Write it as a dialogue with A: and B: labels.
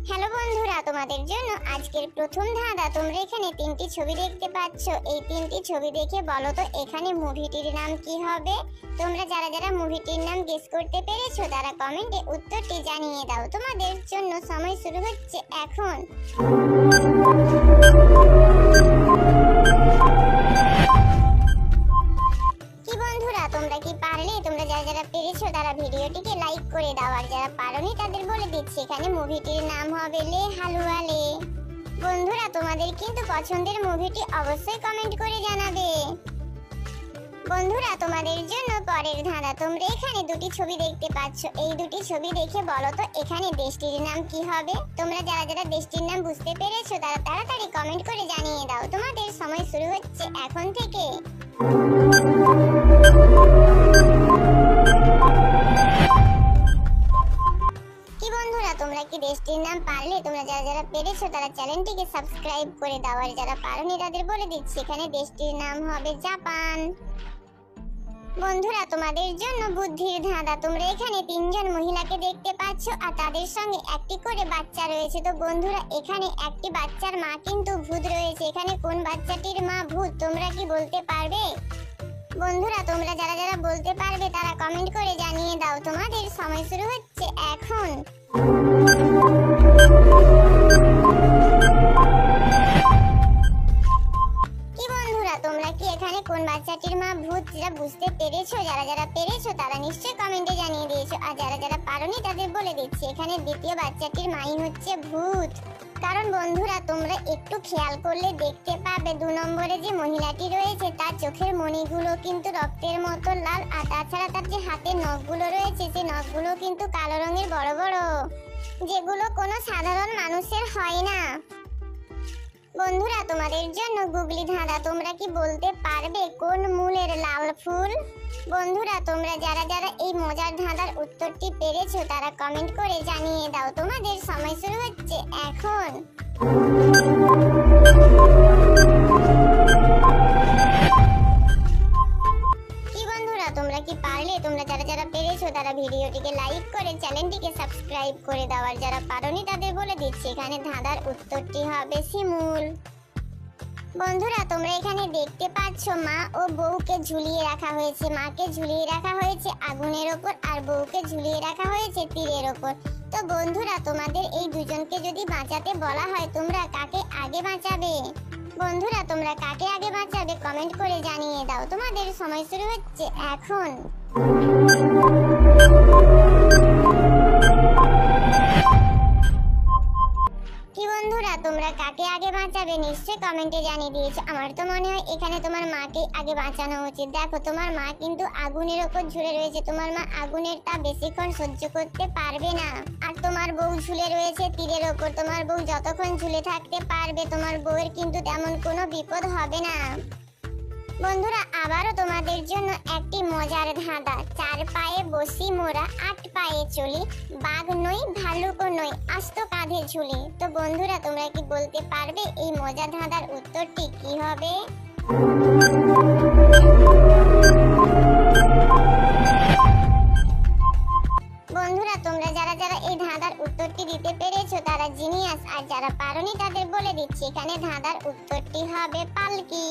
A: Hello বন্ধুরা, তোমাদের জন্য আজকের প্রথম ধাঁধা। তোমরা এখানে তিনটি ছবি দেখতে পাচ্ছ। এই তিনটি ছবি দেখে বলো তো এখানে মুভিটির নাম কি হবে। তোমরা যারা যারা মুভিটির নাম গেস করতে পেরেছো তারা কমেন্টে উত্তরটি জানিয়ে দাও। তোমাদের জন্য সময় শুরু হচ্ছে এখন। কি বন্ধুরা, তোমরা কি পারলে? তোমরা যারা যারা পেরেছো তারা ভিডিওটিকে লাইক করে দাও, আর যারা পারোনি তাদের বলে দিচ্ছি এখানে মুভিটির নাম হবে লে হালুয়া লে। বন্ধুরা, তোমাদের কিন্তু পছন্দের মুভিটি অবশ্যই কমেন্ট করে জানাবে। বন্ধুরা, তোমাদের জন্য পরের ধাঁধা। তোমরা এখানে দুটি ছবি দেখতে পাচ্ছ। এই দুটি ছবি দেখে বলো তো এখানে দেশটির নাম কি হবে। তোমরা যারা যারা দেশটির নাম বুঝতে পেরেছো তারা তাড়াতাড়ি কমেন্ট করে জানিয়ে দাও। তোমাদের সময় শুরু হচ্ছে এখন থেকে। কি বন্ধুরা, তোমরা কি দেশটির নাম পারলে? তোমরা যারা যারা পেরেছো তারা চ্যানেলটিকে সাবস্ক্রাইব করে দাও, আর যারা পারোনি তাদের বলে দিচ্ছি এখানে দেশটির নাম হবে জাপান। বন্ধুরা, তোমাদের জন্য বুদ্ধির ধাঁধা। তোমরা এখানে তিনজন মহিলাকে দেখতে পাচ্ছ, আর তাদের সঙ্গে একটি করে বাচ্চা রয়েছে। তো বন্ধুরা, এখানে একটি বাচ্চার মা কিন্তু ভূত রয়েছে। এখানে কোন বাচ্চাটির মা ভূত তোমরা কি বলতে পারবে? বন্ধুরা, তোমরা যারা যারা বলতে পারবে তারা কমেন্ট করে জানিয়ে দাও। তোমাদের সময় শুরু হচ্ছে এখন। কি বন্ধুরা, তোমরা কি এখানে কোন বাচ্চাটির মা ভূত যেটা বুঝতে পেরেছো? যারা যারা পেরেছো তারা নিশ্চয়ই কমেন্টে জানিয়ে দিয়েছো, আর যারা যারা পারোনি তাদের বলে দিচ্ছি এখানে দ্বিতীয় বাচ্চাটির মাই হচ্ছে ভূত। কারণ বন্ধুরা, তোমরা একটু খেয়াল করলে দেখতে পাবে 2 নম্বরে যে মহিলাটি রয়েছে তার চোখের মণিগুলো কিন্তু রক্তের মতো লাল, আর তাছাড়া তার যে হাতের নখগুলো রয়েছে সেই নখগুলো কিন্তু কালো রঙের বড় বড়, যেগুলো কোনো সাধারণ মানুষের হয় না। বন্ধুরা, তোমাদের জন্য গুগলি ধাঁধা। তোমরা কি বলতে পারবে কোন মূলের লাল ফুল? বন্ধুরা, তোমরা যারা যারা এই মজার ধাঁধার উত্তরটি পেরেছো তারা কমেন্ট করে জানিয়ে দাও। তোমাদের সময় শুরু হচ্ছে এখন। কি বন্ধুরা, তোমরা কি পারলে? তোমরা যারা যারা পেরেছো তারা ভিডিওটিকে লাইক করে চ্যানেলটিকে সাবস্ক্রাইব করে দাও, আর যারা পারোনি তাদের বলে দিচ্ছি এখানে ধাঁধার উত্তরটি হবে শিমুল। বন্ধুরা, তোমরা এখানে দেখতে পাচ্ছ মা ও বউকে ঝুলিয়ে রাখা হয়েছে। মাকে ঝুলিয়ে রাখা হয়েছে আগুনের ওপর, আর বউকে ঝুলিয়ে রাখা হয়েছে তীরের ওপর। তো বন্ধুরা, তোমাদের এই দুজনকে যদি বাঁচাতে বলা হয় তোমরা কাকে আগে বাঁচাবে? বন্ধুরা, তোমরা কাকে আগে বাঁচাবে কমেন্ট করে জানিয়ে দাও। তোমাদের সময় শুরু হচ্ছে এখন। কি বন্ধুরা, তোমরা কাকে আগে বাঁচাবে নিশ্চয়ই কমেন্টে জানিয়ে দিয়েছো। আমার তো মনে হয় এখানে তোমার মাকে আগে বাঁচানো উচিত। দেখো, তোমার মা কিন্তু আগুনের ওপর ঝুলে রয়েছে। তোমার মা আগুনের তাপ বেশিক্ষণ সহ্য করতে পারবে না। আর তোমার বউ ঝুলে রয়েছে তীরের ওপর। তোমার বউ যতক্ষণ ঝুলে থাকতে পারবে তোমার বউয়ের কিন্তু তেমন কোনো বিপদ হবে না। বন্ধুরা, আবারও তোমাদের জন্য একটি মজার ধাঁধা। 4 পায়ে বসি মোরা, 8 পায়ে চলি, বাঘ নই ভালুকও নই, আস্ত কাঁধে ঝুলি। তো বন্ধুরা, তোমরা কি বলতে পারবে এই মজার ধাঁধার উত্তরটি কি হবে? বন্ধুরা, তোমরা যারা যারা এই ধাঁধার উত্তরটি দিতে পেরেছো তারা জিনিয়াস, আর যারা পারোনি তাদের বলে দিচ্ছি এখানে ধাঁধার উত্তরটি হবে পালকি।